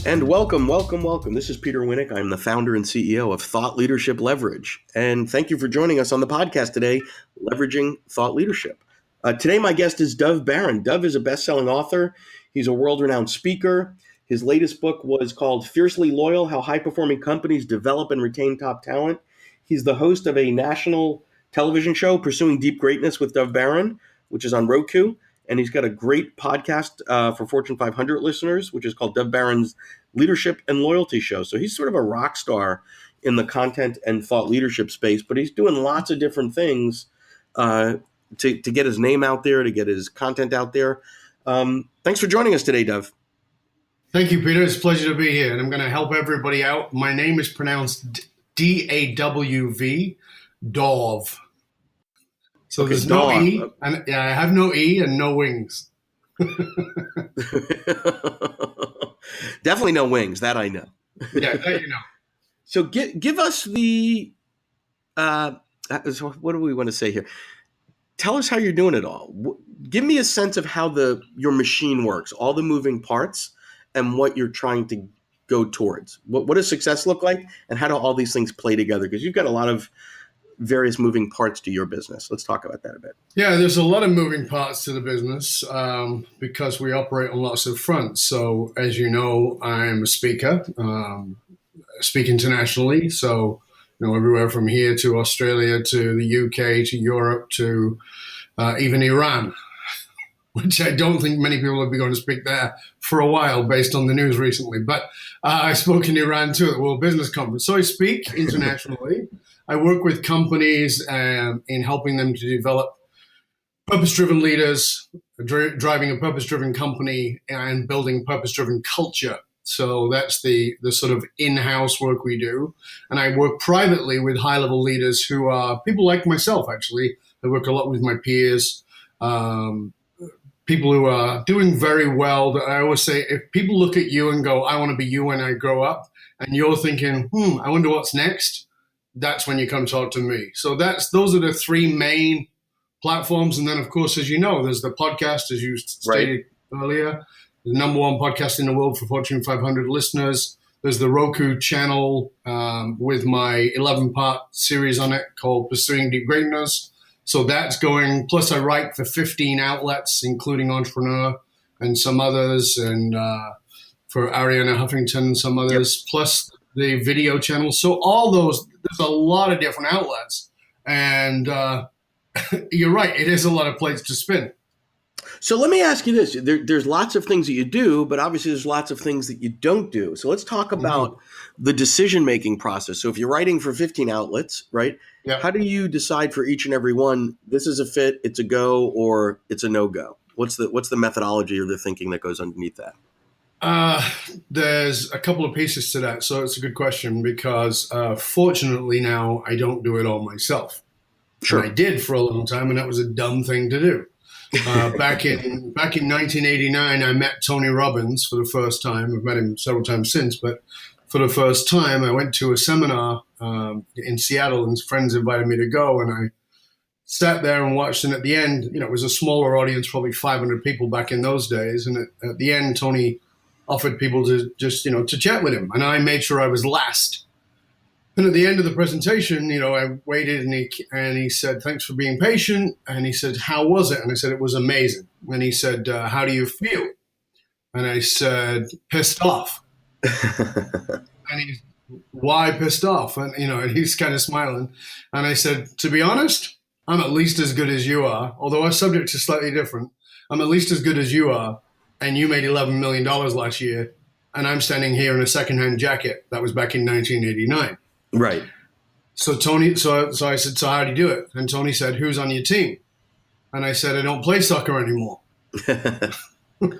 And welcome, welcome, welcome. This is Peter Winick. I'm the founder and CEO of Thought Leadership Leverage. And thank you for joining us on the podcast today, Leveraging Thought Leadership. Today, my guest is Dov Baron. Dov is a best-selling author. He's a world-renowned speaker. His latest book was called Fiercely Loyal: How High-Performing Companies Develop and Retain Top Talent. He's the host of a national television show, Pursuing Deep Greatness with Dov Baron, which is on Roku. And he's got a great podcast for Fortune 500 listeners, which is called Dov Baron's Leadership and Loyalty Show. So he's sort of a rock star in the content and thought leadership space, but he's doing lots of different things to get his name out there, to get his content out there. Thanks for joining us today, Dov. Thank you, Peter. It's a pleasure to be here, and I'm going to help everybody out. My name is pronounced D-A-W-V, Dov. So okay, there's no E, and I have no E and no wings. Definitely no wings, that I know. Yeah, that you know. So give us the, what do we want to say here? Tell us how you're doing it all. Give me a sense of how your machine works, all the moving parts, and what you're trying to go towards. What does success look like, and how do all these things play together? Because you've got a lot of various moving parts to your business. Let's talk about that a bit. Yeah, there's a lot of moving parts to the business because we operate on lots of fronts. So as you know, I'm a speaker, speak internationally. So, everywhere from here to Australia, to the UK, to Europe, to even Iran, which I don't think many people will be going to speak there for a while based on the news recently. But I spoke in Iran too at the World Business Conference. So I speak internationally. I work with companies in helping them to develop purpose-driven leaders, driving a purpose-driven company, and building purpose-driven culture. So that's the sort of in-house work we do. And I work privately with high-level leaders who are people like myself, actually. I work a lot with my peers, people who are doing very well. I always say, if people look at you and go, I want to be you when I grow up, and you're thinking, I wonder what's next, that's when you come talk to me. So those are the three main platforms. And then, of course, as you know, there's the podcast, as you stated earlier, the number one podcast in the world for Fortune 500 listeners. There's the Roku channel with my 11-part series on it called Pursuing Deep Greatness. So that's going. Plus, I write for 15 outlets, including Entrepreneur and some others, and for Ariana Huffington and some others, plus the video channel. So all those, there's a lot of different outlets. And you're right, it is a lot of plates to spin. So let me ask you this. There's lots of things that you do, but obviously there's lots of things that you don't do. So let's talk about the decision-making process. So if you're writing for 15 outlets, right, how do you decide for each and every one, this is a fit, it's a go, or it's a no-go? What's the methodology or the thinking that goes underneath that? There's a couple of pieces to that. So it's a good question because fortunately now I don't do it all myself. Sure. And I did for a long time, and that was a dumb thing to do. Back in 1989, I met Tony Robbins for the first time. I've met him several times since, but for the first time, I went to a seminar in Seattle, and friends invited me to go, and I sat there and watched. And at the end, it was a smaller audience, probably 500 people back in those days. And at the end, Tony offered people to just, to chat with him. And I made sure I was last. And at the end of the presentation, I waited and he said, thanks for being patient. And he said, how was it? And I said, it was amazing. And he said, how do you feel? And I said, pissed off. And he's, why pissed off? And, and he's kind of smiling. And I said, to be honest, I'm at least as good as you are. Although our subject is slightly different. I'm at least as good as you are. And you made $11 million last year, and I'm standing here in a secondhand jacket. That was back in 1989. Right. So Tony, so I said, so how do you do it? And Tony said, who's on your team? And I said, I don't play soccer anymore. And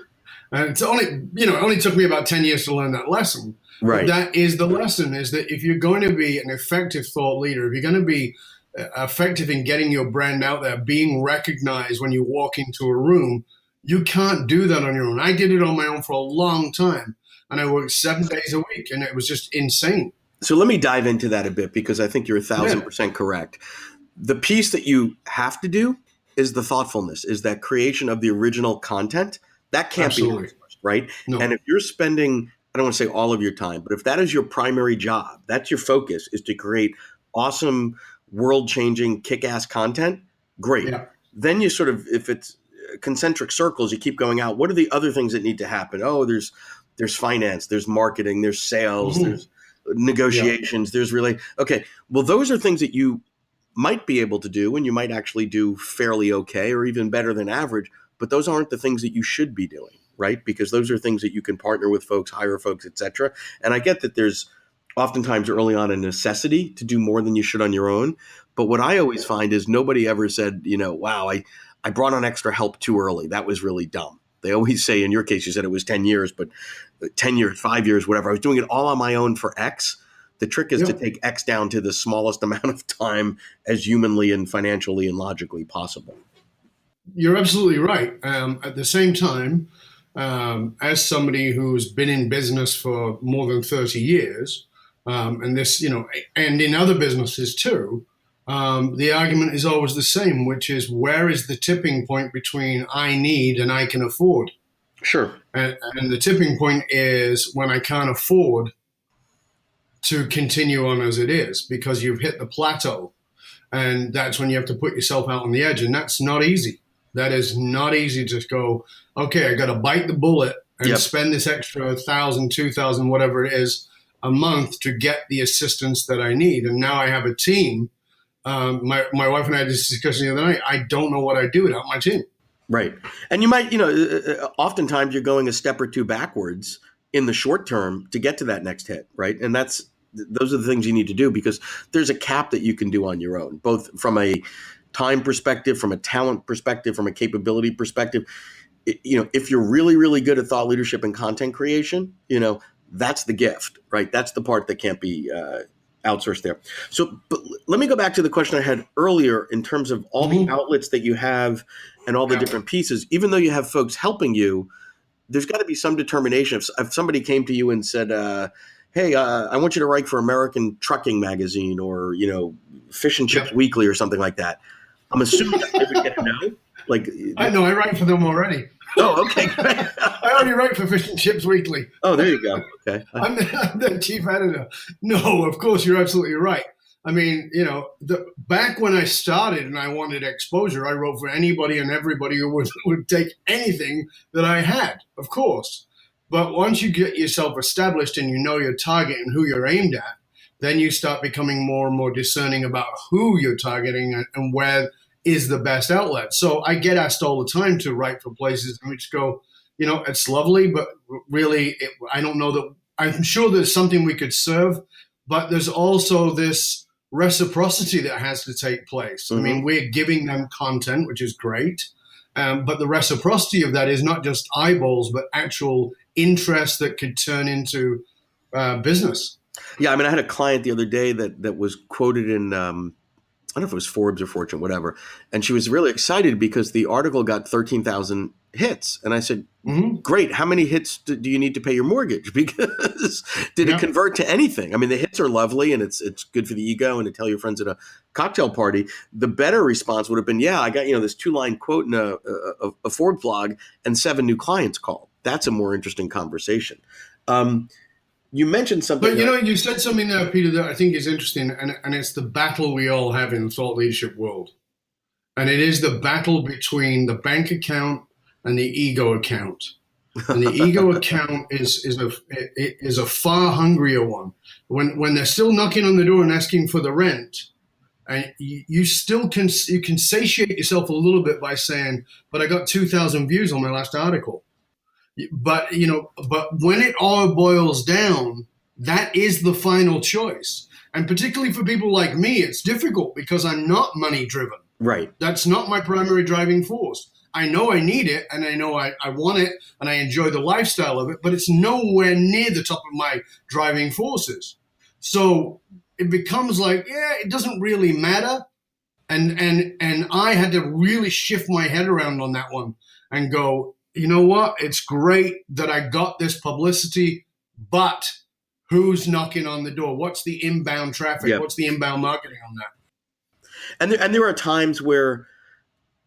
it's only, it only took me about 10 years to learn that lesson. Right. But that is the lesson, is that if you're going to be an effective thought leader, if you're going to be effective in getting your brand out there, being recognized when you walk into a room, you can't do that on your own. I did it on my own for a long time, and I worked 7 days a week, and it was just insane. So let me dive into that a bit, because I think you're 1,000% correct. The piece that you have to do is the thoughtfulness, is that creation of the original content. That can't be outsourced, right? No. And if you're spending I don't want to say all of your time, but if that is your primary job, that's your focus, is to create awesome, world-changing, kick-ass content, great. Yeah. Then you sort of, if it's concentric circles, you keep going out. What are the other things that need to happen? Oh, there's finance, there's marketing, there's sales, Mm-hmm. there's Yeah. negotiations, there's really okay. Well, those are things that you might be able to do, and you might actually do fairly okay or even better than average. But those aren't the things that you should be doing, right? Because those are things that you can partner with folks, hire folks, etc. And I get that there's oftentimes early on a necessity to do more than you should on your own. But what I always find is nobody ever said, wow, I brought on extra help too early. That was really dumb. They always say, in your case, you said it was 10 years, but 10 years, 5 years, whatever. I was doing it all on my own for X. The trick is to Yeah. take X down to the smallest amount of time as humanly and financially and logically possible. You're absolutely right. At the same time, as somebody who's been in business for more than 30 years, and this, and in other businesses too, the argument is always the same, which is where is the tipping point between I need and I can afford? Sure. And the tipping point is when I can't afford to continue on as it is because you've hit the plateau. And that's when you have to put yourself out on the edge. And that's not easy. That is not easy to go, okay, I got to bite the bullet and spend this extra 1,000, 2,000, whatever it is, a month to get the assistance that I need. And now I have a team. My wife and I had this discussion the other night. I don't know what I'd do without my team. Right. And you might, oftentimes you're going a step or two backwards in the short term to get to that next hit, right? And those are the things you need to do because there's a cap that you can do on your own, both from a time perspective, from a talent perspective, from a capability perspective. If you're really, really good at thought leadership and content creation, that's the gift, right? That's the part that can't be outsourced there. So, but let me go back to the question I had earlier in terms of all the outlets that you have and all the different pieces. Even though you have folks helping you, there's got to be some determination. If somebody came to you and said, hey, I want you to write for American Trucking Magazine or, Fish and Chips Weekly or something like that, I'm assuming I would get a no. I know, I write for them already. Oh, okay. I already write for Fish and Chips Weekly. Oh, there you go. Okay. I'm the chief editor. No, of course, you're absolutely right. I mean, back when I started and I wanted exposure, I wrote for anybody and everybody who would take anything that I had, of course. But once you get yourself established and you know your target and who you're aimed at, then you start becoming more and more discerning about who you're targeting and where is the best outlet. So I get asked all the time to write for places and we just go, it's lovely, but really, I don't know that, I'm sure there's something we could serve, but there's also this reciprocity that has to take place. I mean, we're giving them content, which is great. But the reciprocity of that is not just eyeballs, but actual interest that could turn into business. Yeah, I mean, I had a client the other day that was quoted in, I don't know if it was Forbes or Fortune, whatever, and she was really excited because the article got 13,000 hits. And I said, great, how many hits do you need to pay your mortgage? Because did it convert to anything? I mean, the hits are lovely and it's good for the ego and to tell your friends at a cocktail party. The better response would have been, I got, this 2-line quote in a Forbes blog and 7 new clients called. That's a more interesting conversation. You mentioned something. But, you said something there, Peter, that I think is interesting, and it's the battle we all have in the thought leadership world. And it is the battle between the bank account and the ego account. And the ego account is a far hungrier one. When they're still knocking on the door and asking for the rent, and you still can satiate yourself a little bit by saying, but I got 2,000 views on my last article. But when it all boils down, that is the final choice. And particularly for people like me, it's difficult because I'm not money driven. Right. That's not my primary driving force. I know I need it and I know I want it and I enjoy the lifestyle of it, but it's nowhere near the top of my driving forces. So it becomes like, it doesn't really matter. And I had to really shift my head around on that one and go, you know what? It's great that I got this publicity, but who's knocking on the door? What's the inbound traffic? Yep. What's the inbound marketing on that? And there are times where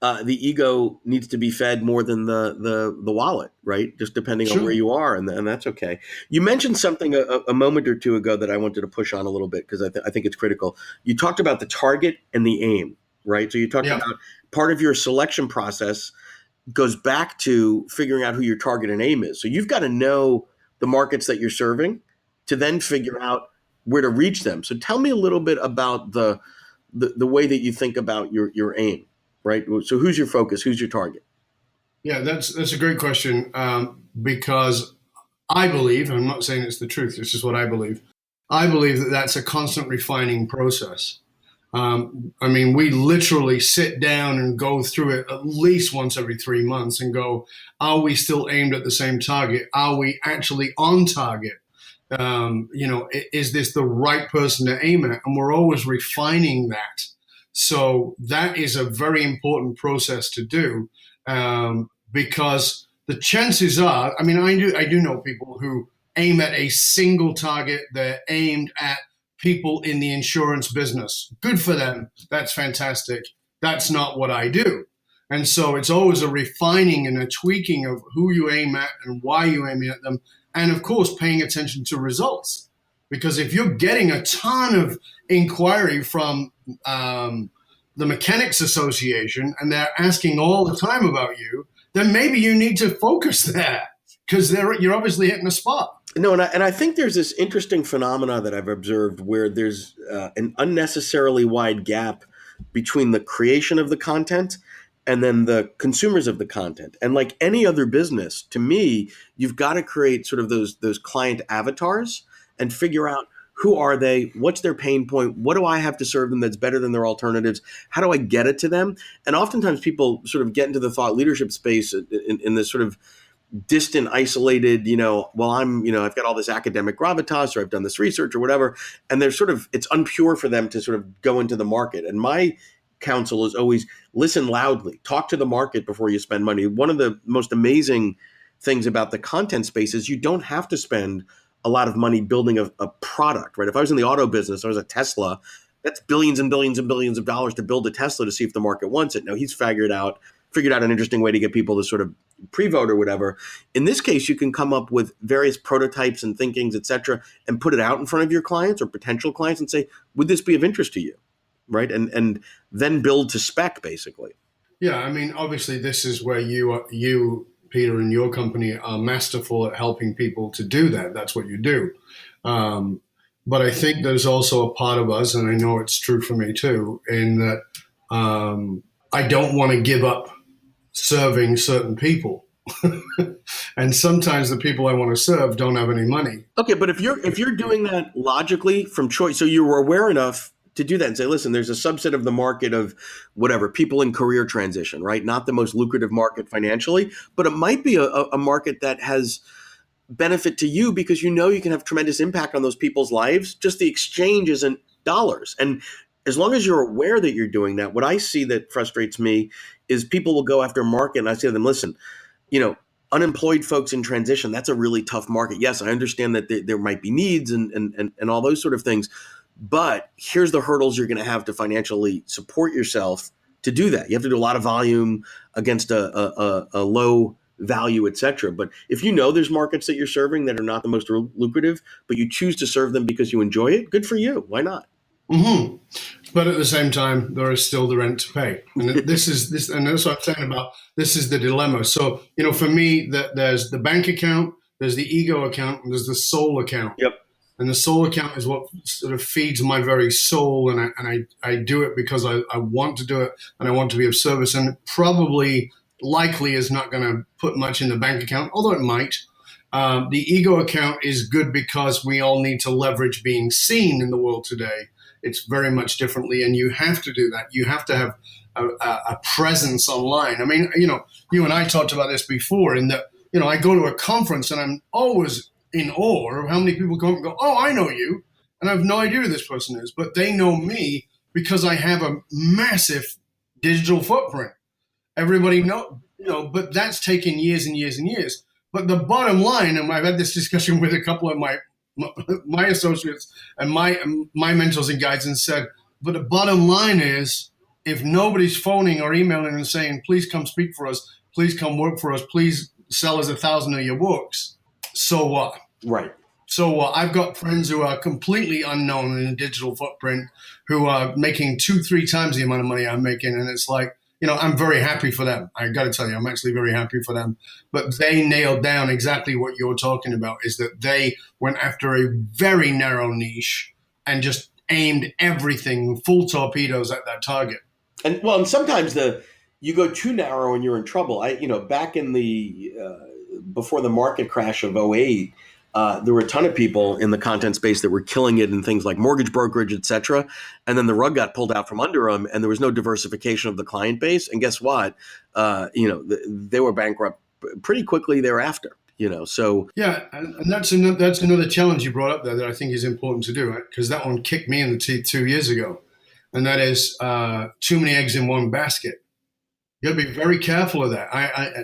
the ego needs to be fed more than the wallet, right? Just depending on where Sure. you are, and that's okay. You mentioned something a moment or two ago that I wanted to push on a little bit because I think it's critical. You talked about the target and the aim, right? So you talked Yeah. about part of your selection process goes back to figuring out who your target and aim is. So you've got to know the markets that you're serving to then figure out where to reach them. So tell me a little bit about the way that you think about your aim, right? So who's your focus? Who's your target? Yeah, that's a great question, because I believe, and I'm not saying it's the truth, it's just what I believe. I believe that that's a constant refining process. I mean, we literally sit down and go through it at least once every 3 months and go, are we still aimed at the same target? Are we actually on target? Is this the right person to aim at? And we're always refining that. So that is a very important process to do, because the chances are, I mean, I do know people who aim at a single target. They're aimed at people in the insurance business. Good for them. That's fantastic. That's not what I do. And so it's always a refining and a tweaking of who you aim at and why you aim at them. And of course, paying attention to results. Because if you're getting a ton of inquiry from the Mechanics Association and they're asking all the time about you, then maybe you need to focus there because you're obviously hitting a spot. No, and I think there's this interesting phenomena that I've observed where there's an unnecessarily wide gap between the creation of the content and then the consumers of the content. And like any other business, to me, you've got to create sort of those client avatars and figure out who are they, what's their pain point, what do I have to serve them that's better than their alternatives, how do I get it to them? And oftentimes people sort of get into the thought leadership space in this sort of distant, isolated, well, I've got all this academic gravitas or I've done this research or whatever. And they're sort of, it's unpure for them to sort of go into the market. And my counsel is always listen loudly, talk to the market before you spend money. One of the most amazing things about the content space is you don't have to spend a lot of money building a product, right? If I was in the auto business, I was a Tesla, that's billions and billions and billions of dollars to build a Tesla to see if the market wants it. No, he's figured out an interesting way to get people to sort of pre-vote or whatever. In this case, you can come up with various prototypes and thinkings, et cetera, and put it out in front of your clients or potential clients and say, would this be of interest to you? Right. And then build to spec, basically. Yeah. I mean, obviously, this is where you, Peter, and your company are masterful at helping people to do that. That's what you do. But I think there's also a part of us, and I know it's true for me too, in that I don't want to give up serving certain people. And sometimes the people I want to serve don't have any money. Okay, but if you're doing that logically from choice, so you were aware enough to do that and say, listen, there's a subset of the market of whatever, people in career transition, right? Not the most lucrative market financially, but it might be a market that has benefit to you because you can have tremendous impact on those people's lives. Just the exchange isn't dollars. And as long as you're aware that you're doing that, what I see that frustrates me is people will go after a market and I say to them, listen, unemployed folks in transition, that's a really tough market. Yes, I understand that there might be needs and all those sort of things. But here's the hurdles you're going to have to financially support yourself to do that. You have to do a lot of volume against a low value, et cetera. But if there's markets that you're serving that are not the most lucrative, but you choose to serve them because you enjoy it, good for you. Why not? Mm-hmm. But at the same time, there is still the rent to pay, and this, and that's what I'm saying about. This is the dilemma. So for me, there's the bank account, there's the ego account, and there's the soul account. Yep. And the soul account is what sort of feeds my very soul, and I do it because I want to do it, and I want to be of service, and probably likely is not going to put much in the bank account, although it might. The ego account is good because we all need to leverage being seen in the world today. It's very much differently, and you have to do that. You have to have a presence online. I mean, you and I talked about this before, in that, I go to a conference and I'm always in awe of how many people come and go, oh, I know you, and I have no idea who this person is, but they know me because I have a massive digital footprint. Everybody but that's taken years and years and years. But the bottom line, and I've had this discussion with a couple of my associates and my mentors and guides, and said, but the bottom line is if nobody's phoning or emailing and saying, please come speak for us, please come work for us, please sell us 1,000 of your books, so what? Right. So I've got friends who are completely unknown in a digital footprint who are making 2-3 times the amount of money I'm making. And it's like, I'm very happy for them. I got to tell you, I'm actually very happy for them. But they nailed down exactly what you're talking about, is that they went after a very narrow niche and just aimed everything full torpedoes at that target. And sometimes you go too narrow and you're in trouble. Back in the before the market crash of '08, there were a ton of people in the content space that were killing it in things like mortgage brokerage, et cetera. And then the rug got pulled out from under them, and there was no diversification of the client base. And guess what? They were bankrupt pretty quickly thereafter. So yeah, and that's another challenge you brought up there that I think is important to do, right? Because that one kicked me in the teeth 2 years ago, and that is too many eggs in one basket. You got to be very careful of that.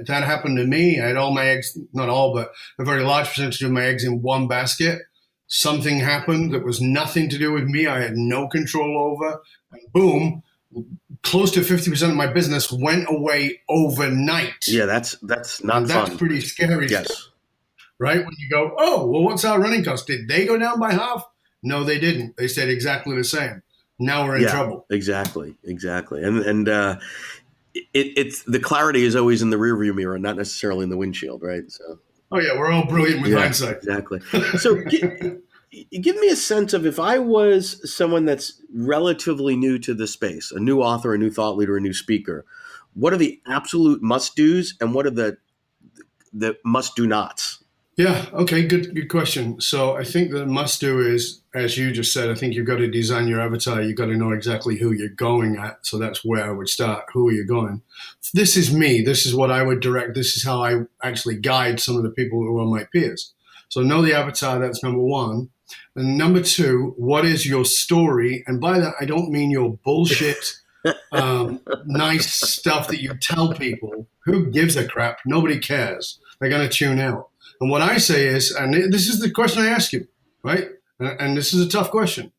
That happened to me. I had all my eggs, not all, but a very large percentage of my eggs in one basket. Something happened that was nothing to do with me. I had no control over. And boom, close to 50% of my business went away overnight. Yeah, that's not fun. That's pretty scary. Yes. Stuff, right? When you go, oh, well, what's our running cost? Did they go down by half? No, they didn't. They stayed exactly the same. Now we're in trouble. Exactly. And it's the clarity is always in the rearview mirror, not necessarily in the windshield, right? So. Oh yeah, we're all brilliant with hindsight. Exactly. So give me a sense of, if I was someone that's relatively new to the space, a new author, a new thought leader, a new speaker, what are the absolute must-dos and what are the must-do-nots? Yeah. Okay. Good question. So I think the must-do is, as you just said, I think you've got to design your avatar. You've got to know exactly who you're going at. So that's where I would start. Who are you going? This is me. This is what I would direct. This is how I actually guide some of the people who are my peers. So know the avatar. That's number one. And number two, what is your story? And by that, I don't mean your bullshit, nice stuff that you tell people. Who gives a crap? Nobody cares. They're going to tune out. And what I say is, and this is the question I ask you, right? And this is a tough question.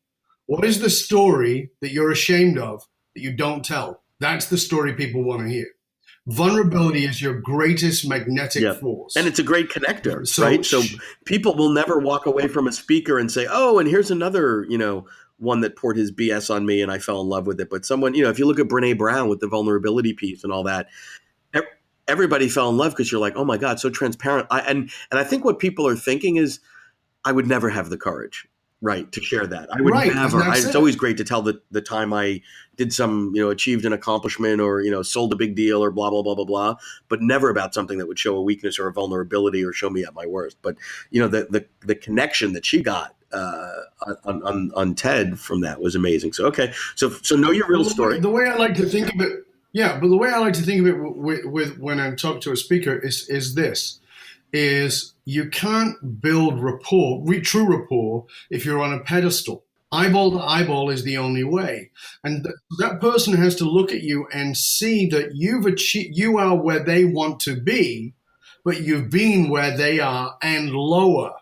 What is the story that you're ashamed of that you don't tell? That's the story people want to hear. Vulnerability is your greatest magnetic force. And it's a great connector, right? So people will never walk away from a speaker and say, oh, and here's another, one that poured his BS on me and I fell in love with it. But someone, if you look at Brene Brown with the vulnerability piece and all that, everybody fell in love because you're like, oh my God, so transparent. And I think what people are thinking is, I would never have the courage, right, to share that. I would never. It's always great to tell the time I did some, achieved an accomplishment or, sold a big deal or blah, blah, blah, blah, blah, but never about something that would show a weakness or a vulnerability or show me at my worst. But, the connection that she got on TED from that was amazing. So, okay. So know your real story. The way I like to think of it, yeah, but the way I like to think of it with when I talk to a speaker is this, is you can't build true rapport if you're on a pedestal. Eyeball to eyeball is the only way. And that person has to look at you and see that you are where they want to be, but you've been where they are and lower.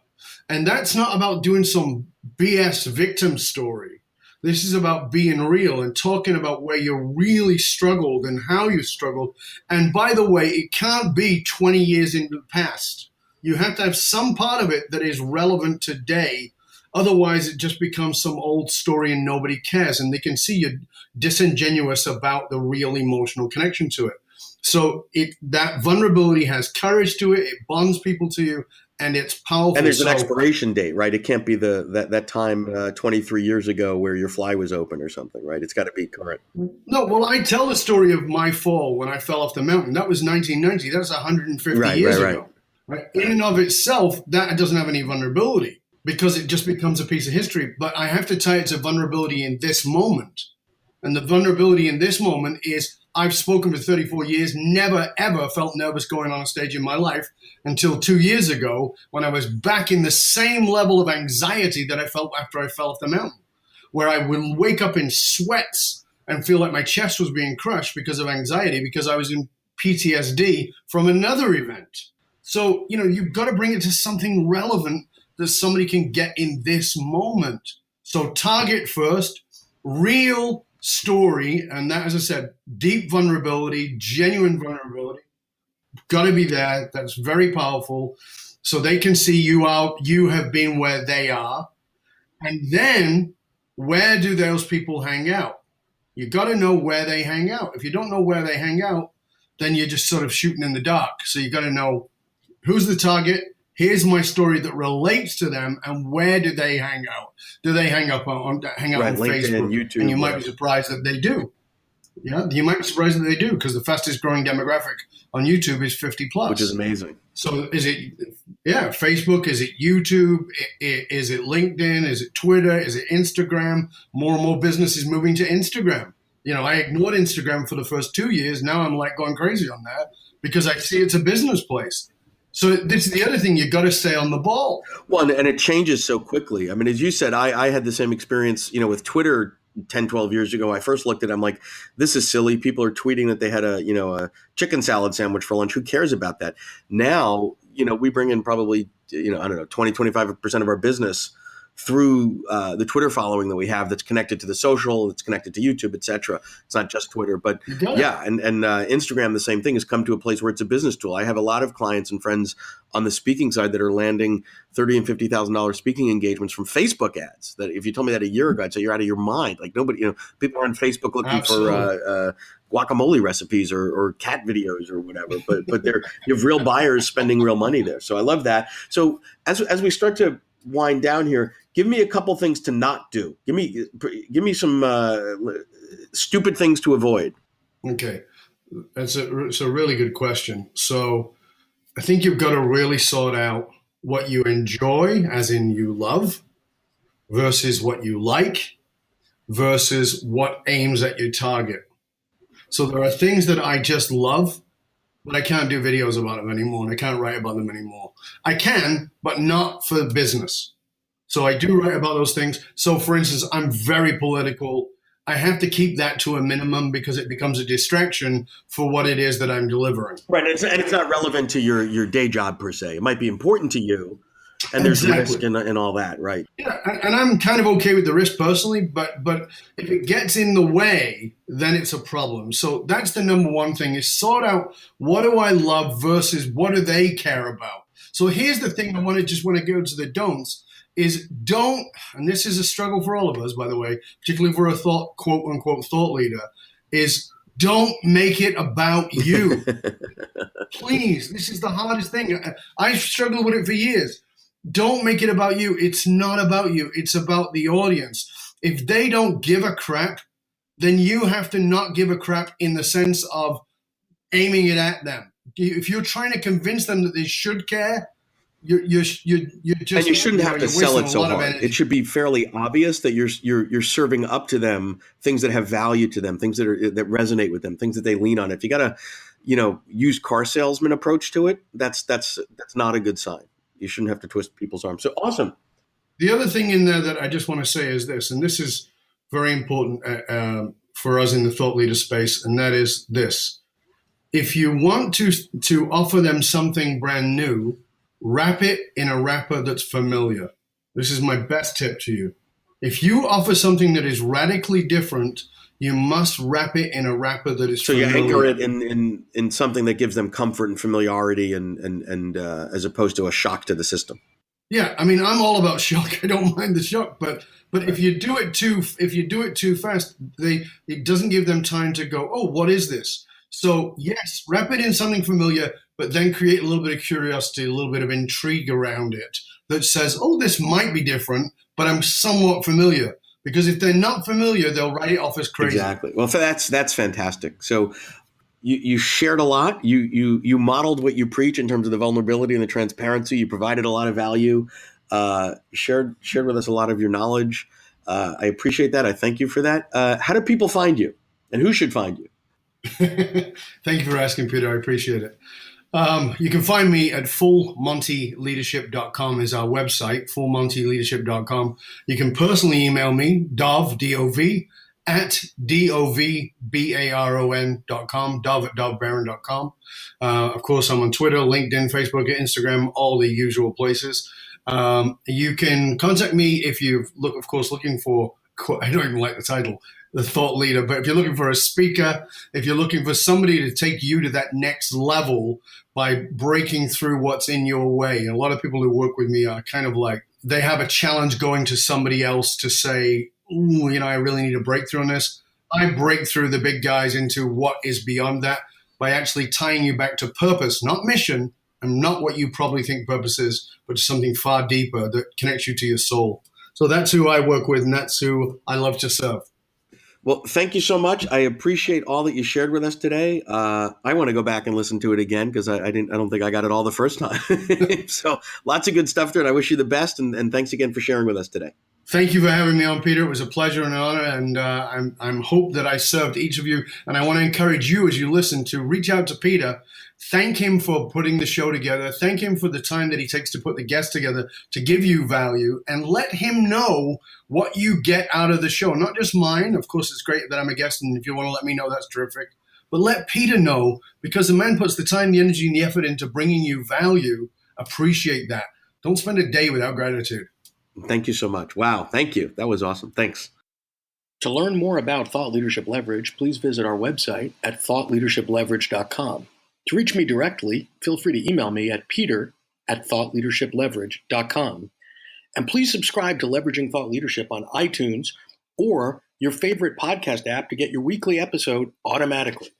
And that's not about doing some BS victim story. This is about being real and talking about where you really struggled and how you struggled. And by the way, it can't be 20 years into the past. You have to have some part of it that is relevant today. Otherwise, it just becomes some old story and nobody cares. And they can see you're disingenuous about the real emotional connection to it. So that vulnerability has courage to it. It bonds people to you. And it's powerful. And there's an expiration date, right? It can't be that time 23 years ago where your fly was open or something, right? It's got to be current. No, well, I tell the story of my fall when I fell off the mountain. That was 1990. That's 150 years ago. Right? In and of itself, that doesn't have any vulnerability because it just becomes a piece of history. But I have to tie it to vulnerability in this moment. And the vulnerability in this moment is I've spoken for 34 years, never, ever felt nervous going on a stage in my life until 2 years ago when I was back in the same level of anxiety that I felt after I fell off the mountain, where I would wake up in sweats and feel like my chest was being crushed because of anxiety, because I was in PTSD from another event. So, you've got to bring it to something relevant that somebody can get in this moment. So target first, real story, and that, as I said, deep vulnerability, genuine vulnerability, got to be there. That's very powerful. So they can see you have been where they are. And then where do those people hang out? You got to know where they hang out. If you don't know where they hang out, then you're just sort of shooting in the dark. So you got to know who's the target. Here's my story that relates to them, and where do they hang out? Do they hang out on LinkedIn, Facebook? YouTube, and you might be surprised that they do. Yeah, you might be surprised that they do, because the fastest growing demographic on YouTube is 50 plus, which is amazing. So is it, Facebook? Is it YouTube? Is it LinkedIn? Is it Twitter? Is it Instagram? More and more businesses moving to Instagram. I ignored Instagram for the first 2 years. Now I'm like going crazy on that because I see it's a business place. So this is the other thing. You got to stay on the ball. Well, and it changes so quickly. I mean, as you said, I had the same experience, with Twitter 10, 12 years ago. I first looked at it, I'm like, this is silly. People are tweeting that they had a chicken salad sandwich for lunch. Who cares about that? Now, we bring in probably, I don't know, 20, 25% of our business through the Twitter following that we have that's connected to the social, that's connected to YouTube, et cetera. It's not just Twitter, but yeah. And Instagram, the same thing, has come to a place where it's a business tool. I have a lot of clients and friends on the speaking side that are landing $30,000 and $50,000 speaking engagements from Facebook ads. That if you told me that a year ago, I'd say you're out of your mind. Like nobody, people are on Facebook looking for guacamole recipes or cat videos or whatever, but you have real buyers spending real money there. So I love that. So as we start to wind down here, give me a couple things to not do. Give me some stupid things to avoid. Okay, it's a really good question. So I think you've got to really sort out what you enjoy, as in you love, versus what you like, versus what aims at your target. So there are things that I just love, but I can't do videos about them anymore, and I can't write about them anymore. I can, but not for business. So I do write about those things. So for instance, I'm very political. I have to keep that to a minimum because it becomes a distraction for what it is that I'm delivering. Right, and it's not relevant to your day job per se. It might be important to you, and there's risk and all that, right? Yeah, and I'm kind of okay with the risk personally, but if it gets in the way, then it's a problem. So that's the number one thing, is sort out what do I love versus what do they care about. So here's the thing I want to go to the don'ts, is don't, and this is a struggle for all of us, by the way, particularly if we're a quote unquote thought leader, is don't make it about you. Please, this is the hardest thing. I've struggled with it for years. Don't make it about you. It's not about you. It's about the audience. If they don't give a crap, then you have to not give a crap in the sense of aiming it at them. If you're trying to convince them that they should care, you're just, and you shouldn't have to sell it so hard. It should be fairly obvious that you're serving up to them things that have value to them, things that resonate with them, things that they lean on. If you got a used car salesman approach to it, that's not a good sign. You shouldn't have to twist people's arms. So awesome. The other thing in there that I just want to say is this, and this is very important for us in the thought leader space, and that is this: if you want to offer them something brand new, wrap it in a wrapper that's familiar. This is my best tip to you. If you offer something that is radically different, you must wrap it in a wrapper that is familiar. So you anchor it in something that gives them comfort and familiarity, and as opposed to a shock to the system. Yeah, I mean, I'm all about shock. I don't mind the shock, but if you do it too fast, it doesn't give them time to go, oh, what is this? So yes, wrap it in something familiar, but then create a little bit of curiosity, a little bit of intrigue around it that says, oh, this might be different, but I'm somewhat familiar. Because if they're not familiar, they'll write it off as crazy. Exactly. Well, that's fantastic. So you shared a lot. You modeled what you preach in terms of the vulnerability and the transparency. You provided a lot of value. Shared with us a lot of your knowledge. I appreciate that. I thank you for that. How do people find you, and who should find you? Thank you for asking, Peter. I appreciate it. You can find me at fullmontyleadership.com is our website, fullmontyleadership.com. You can personally email me, Dov, D-O-V, at DOVBARON.com, Dov at dovbaron.com. Of course, I'm on Twitter, LinkedIn, Facebook, Instagram, all the usual places. You can contact me if you're looking for I don't even like the title, the thought leader, but if you're looking for a speaker, if you're looking for somebody to take you to that next level by breaking through what's in your way, a lot of people who work with me are kind of like, they have a challenge going to somebody else to say, ooh, I really need a breakthrough on this. I break through the big guys into what is beyond that by actually tying you back to purpose, not mission, and not what you probably think purpose is, but something far deeper that connects you to your soul. So that's who I work with, and that's who I love to serve. Well, thank you so much. I appreciate all that you shared with us today. I want to go back and listen to it again because I don't think I got it all the first time. So lots of good stuff there, and I wish you the best. And thanks again for sharing with us today. Thank you for having me on, Peter. It was a pleasure and an honor, and I'm hope that I served each of you. And I want to encourage you as you listen to reach out to Peter. Thank him for putting the show together. Thank him for the time that he takes to put the guests together to give you value, and let him know what you get out of the show. Not just mine. Of course, it's great that I'm a guest, and if you want to let me know, that's terrific. But let Peter know, because the man puts the time, the energy, and the effort into bringing you value. Appreciate that. Don't spend a day without gratitude. Thank you so much. Wow. Thank you. That was awesome. Thanks. To learn more about Thought Leadership Leverage, please visit our website at thoughtleadershipleverage.com. To reach me directly, feel free to email me at peter@thoughtleadershipleverage.com. And please subscribe to Leveraging Thought Leadership on iTunes or your favorite podcast app to get your weekly episode automatically.